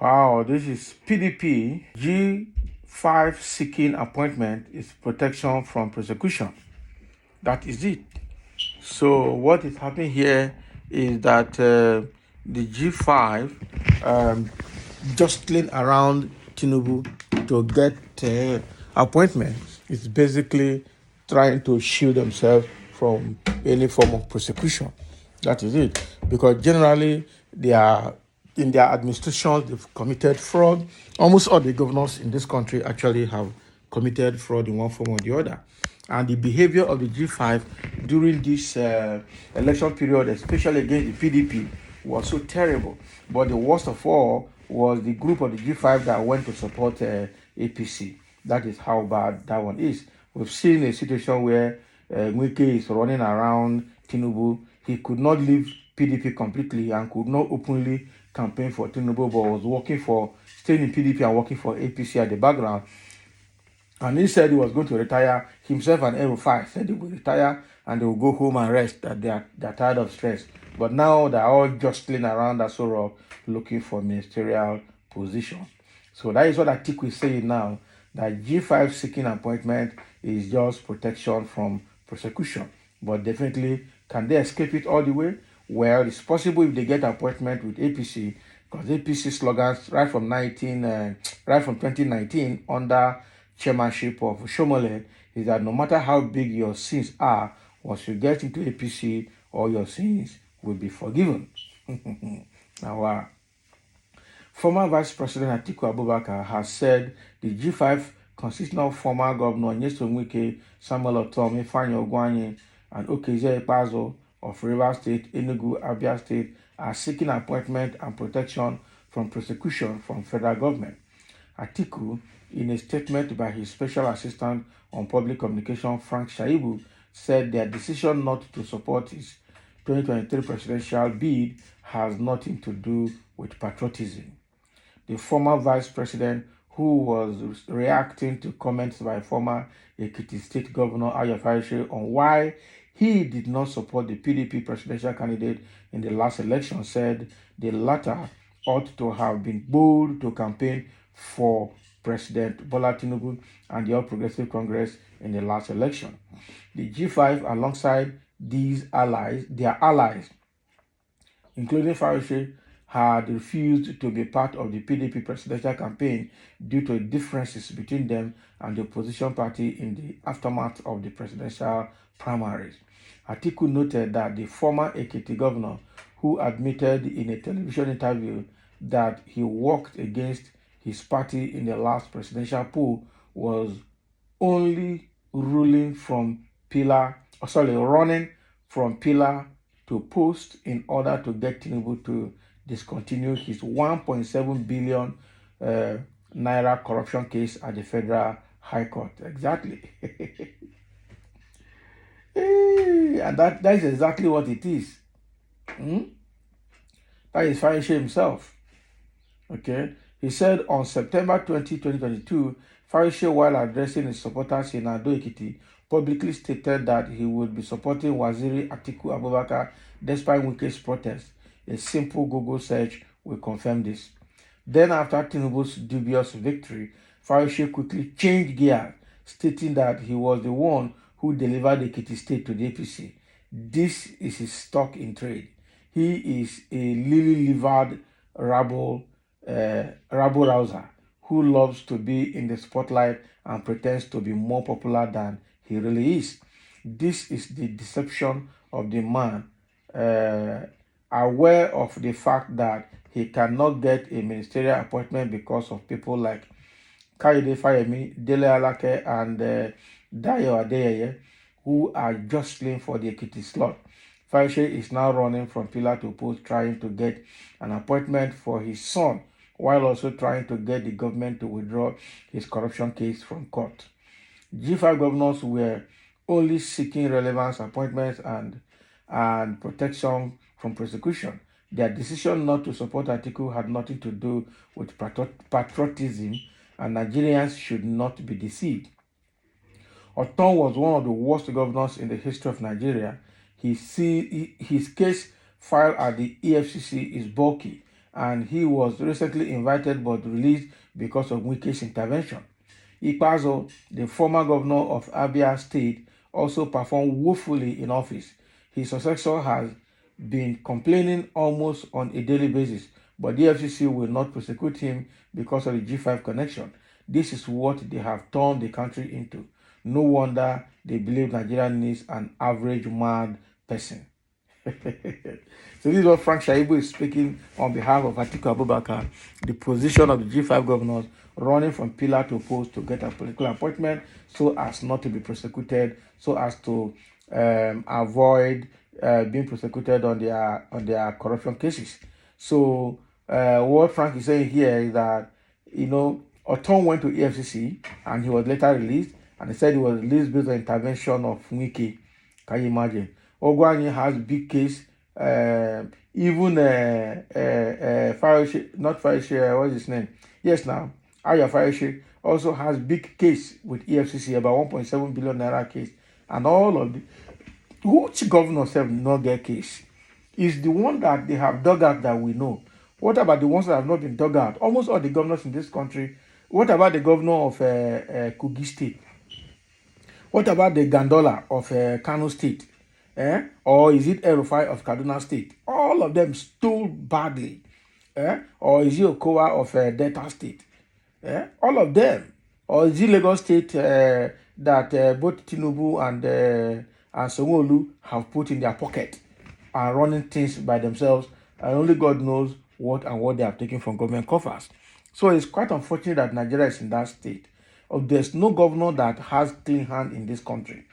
Wow, this is PDP. G-5 seeking appointment is protection from prosecution. That is it. So what is happening here is that the G5 jostling around Tinubu to get appointments is basically trying to shield themselves from any form of prosecution. That is it. Because generally, they are in their administration, they've committed fraud. Almost all the governors in this country actually have committed fraud in one form or the other. And the behavior of the G5 during this election period, especially against the PDP, was so terrible. But the worst of all was the group of the G5 that went to support APC. That is how bad that one is. We've seen a situation where Nweke is running around Tinubu. He could not leave PDP completely and could not openly campaign for Tinubu, but was staying in PDP and working for APC at the background. And he said he was going to retire. Himself and El-Rufai said they will retire and they will go home and rest, that they're tired of stress. But now they're all jostling around that sort of looking for ministerial position. So that is what Atiku is saying now, that G5 seeking appointment is just protection from prosecution. But definitely, can they escape it all the way? Well, it's possible if they get appointment with APC, because APC slogans right from 2019 under chairmanship of Shomole is that no matter how big your sins are, once you get into APC, all your sins will be forgiven. Now, former Vice President Atiku Abubakar has said the G5, consisting of former Governor Nyesom Wike, Samuel Otom, Ifeanyi Ogwanye, and Okezie Ikpeazu of Rivers State, Enugu, Abia State, are seeking appointment and protection from prosecution from federal government. Atiku, in a statement by his special assistant on public communication, Frank Shaibu, said their decision not to support his 2023 presidential bid has nothing to do with patriotism. The former vice president, who was reacting to comments by former Ekiti State Governor Ayo Farishe on why he did not support the PDP presidential candidate in the last election, said the latter ought to have been bold to campaign for President Bola Tinubu and the All Progressive Congress in the last election. The G5, alongside their allies, including Farishe, had refused to be part of the PDP presidential campaign due to differences between them and the opposition party in the aftermath of the presidential primaries. Atiku noted that the former Ekiti governor, who admitted in a television interview that he worked against his party in the last presidential poll, was only running from pillar to post in order to get Tinubu to discontinue his 1.7 billion naira corruption case at the Federal High Court. Exactly. And that is exactly what it is. That is Farishe himself. Okay. He said on September 20, 2022, Farishe, while addressing his supporters in Ado Ekiti, publicly stated that he would be supporting Waziri Atiku Abubakar despite Wike's protest. A simple Google search will confirm this. Then, after Tinubu's dubious victory, Farishe quickly changed gears, stating that he was the one who delivered Ekiti State to the APC. This is his stock in trade. He is a lily-livered rabble-rouser who loves to be in the spotlight and pretends to be more popular than he really is. This is the deception of the man, aware of the fact that he cannot get a ministerial appointment because of people like Kayode Fayemi, Dele Alake, and Dayo Adeyeye, who are jostling for the Ekiti slot. Farishe is now running from pillar to post, trying to get an appointment for his son, while also trying to get the government to withdraw his corruption case from court. G5 governors were only seeking relevance appointments and protection from prosecution. Their decision not to support Atiku had nothing to do with patriotism, and Nigerians should not be deceived. Oton was one of the worst governors in the history of Nigeria. his case filed at the EFCC is bulky, and he was recently invited but released because of Wike's intervention. Ikpeazu, the former governor of Abia State, also performed woefully in office. His successor has been complaining almost on a daily basis, but the FCC will not prosecute him because of the G-5 connection. This is what they have turned the country into. No wonder they believe Nigeria needs an average mad person. So this is what Frank Shaibu is speaking on behalf of Atiku Abubakar, the position of the G5 governors running from pillar to post to get a political appointment so as not to be prosecuted, so as to avoid being prosecuted on their corruption cases. So what Frank is saying here is that, Oton went to EFCC and he was later released, and he said he was released based on intervention of Wike. Can you imagine? Ogwani has big case. Even Fayoshe, not Fayoshe, what's his name? Yes, now Aya Fayoshe also has big case with EFCC, about 1.7 billion naira case, and all of the which governors have not get case is the one that they have dug out that we know. What about the ones that have not been dug out? Almost all the governors in this country. What about the governor of Kogi State? What about the Gandola of Kano State? Or is it Erufai of Kaduna State? All of them stole badly. Or is it Okowa of Delta State? All of them. Or is it Lagos State that both Tinubu and Sanwo-Olu have put in their pocket and running things by themselves, and only God knows what they have taken from government coffers. So it's quite unfortunate that Nigeria is in that state. There's no governor that has clean hand in this country.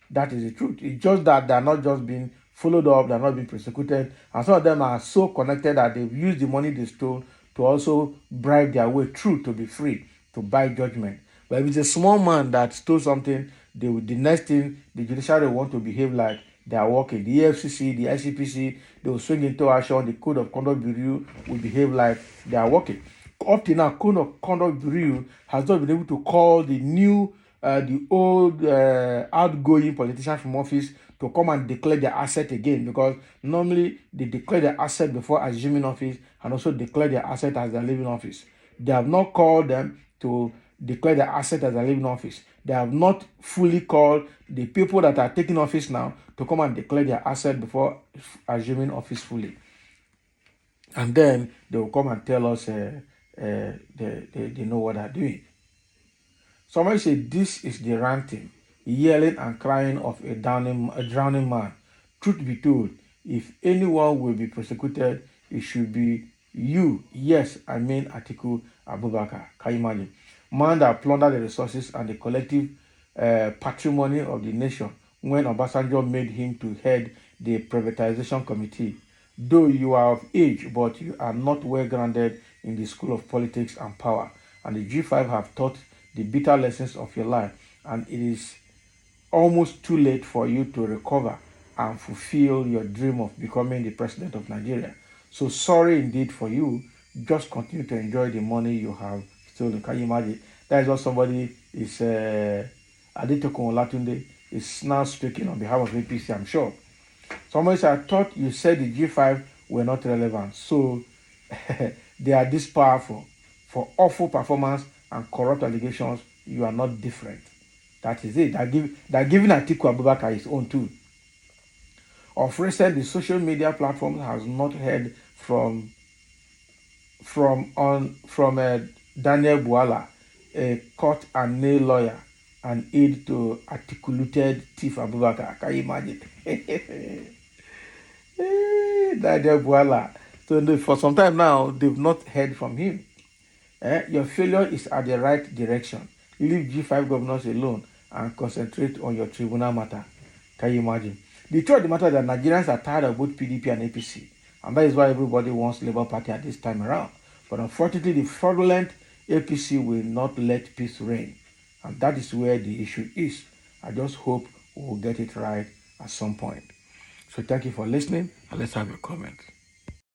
That is the truth. It's just that they're not just being followed up, they're not being prosecuted, and some of them are so connected that they've used the money they stole to also bribe their way through to be free, to buy judgment. But if it's a small man that stole something, the next thing, the judiciary will want to behave like they are working. The EFCC, the ICPC, they will swing into action. The Code of Conduct Bureau will behave like they are working. Up to now, Code of Conduct Bureau has not been able to call the old outgoing politicians from office to come and declare their asset again, because normally they declare their asset before assuming office and also declare their asset as their leaving office. They have not called them to declare their asset as their leaving office. They have not fully called the people that are taking office now to come and declare their asset before assuming office fully. And then they will come and tell us they know what they're doing. Somebody said this is the ranting, yelling and crying of a drowning man. Truth be told, if anyone will be prosecuted, it should be you. Yes, I mean Atiku Abubakar. Can you imagine? Man that plundered the resources and the collective patrimony of the nation when Obasanjo made him to head the privatization committee. Though you are of age, but you are not well grounded in the school of politics and power. And the G5 have taught the bitter lessons of your life, and it is almost too late for you to recover and fulfill your dream of becoming the president of Nigeria. So sorry indeed for you. Just continue to enjoy the money you have stolen. Can you imagine? That is what somebody is, Adetokun Olatunde is now speaking on behalf of APC, I'm sure. Somebody said, I thought you said the G5 were not relevant. So they are this powerful. For awful performance and corrupt allegations, you are not different. That is it. They're giving Atiku Abubakar his own too. Of recent, the social media platform has not heard from Daniel Bwala, a court and nail lawyer, and aide to articulated thief Abubakar. Can you imagine? Daniel Bwala. So for some time now, they've not heard from him. Your failure is at the right direction. Leave G5 governors alone and concentrate on your tribunal matter. Can you imagine? The truth of the matter is that Nigerians are tired of both PDP and APC, and that is why everybody wants Labour Party at this time around. But unfortunately, the fraudulent APC will not let peace reign, and that is where the issue is. I just hope we will get it right at some point. So thank you for listening, and let's have a comment.